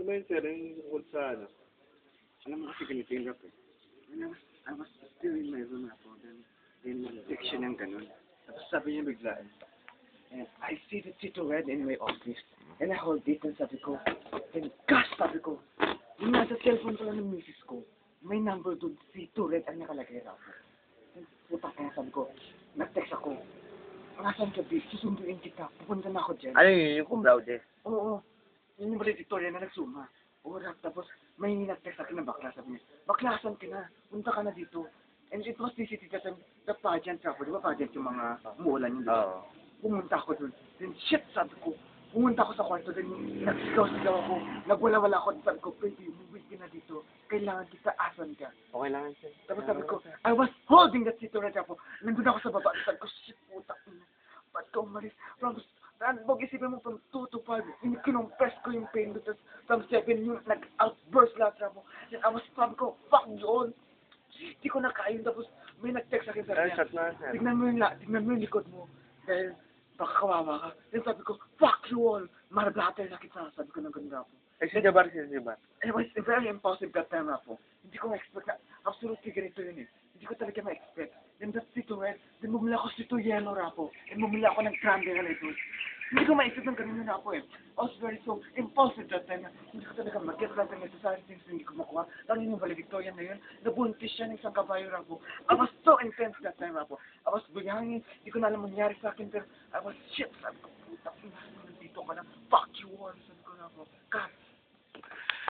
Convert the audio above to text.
Ano ba yun, sir? Yung tungkol sa ano? Alam mo kasi ganito yung rap eh. I was still in my room ako, then fiction ng ganun. Tapos sabi niya biglaan, and I see the Tito Red in my office, and I hold it, and sabi ko, and gosh, sabi ko, yung nasa cellphone pala ng misis ko, may number doon, Tito Red ang nakalagay raw. And puta kaya sabi ko, nag-text ako, ngasan ka, babe, susunduin kita, pupunta na ako dyan. Ano yun, yung cum laude? Oo. Yun yung valedictorian na nagsuma. Oras, tapos may nag-text sa akin na bakla. Sabi niya, baklasan ka na. Punta ka na dito. And it was DCT that time, the pageant ako. Di ba pageant yung mga umuulan yun? Oo. Pumunta ako dun. Then shit, sabi ko. Pumunta ako sa kwarto. Then nagsigaw-sigaw ako. Nagwala-wala ako. Sabi ko, baby, umuwi ka na dito. Kailangan kita, asan ka? Okay lang yun, sir. Tapos sabi ko, I was holding that cigarette ako. Nandun ako sa baba. Sabi ko, shit, puta. Ba't ka umalis? Huwag isipin mo from 2 to 5, kinumpress ko yung pain doon. From 7 yun, nag-outburst lahat ako. Then I was, sabi ko, fuck yun. Hindi ko nakain. Tapos may nag-text sa akin, sabi niya, Shot na, sir. tignan mo yung likod mo. Dahil baka kawawa ka. Then sabi ko, fuck you all. Marablater na kita. Sabi ko ng ganda po. Eh, si Jabar, si Jabar. It was very impulsive that time po. Hindi ko ma-expect na, absolutely ganito yun eh. Hindi ko talaga ma-expect. Then that's Tito Red. Then bumila ako Tito Yellow rapo. Then bumila ako ng Cranberry Light. Hindi ko ma-expect ng ganun na po eh. I was very so impulsive that time. Hindi ko talaga mag-get lang ng necessary things na hindi ko makuha. Lalo yung valedictorian na yun. Nabuntis siya ng isang kabayo rapo. I was so intense that time rapo. I was bigangin. Hindi ko na alam mangyari sa akin. Pero I was shit. Sabi ko, puta, nandito ka na. Fuck you all. Sabi ko rapo. God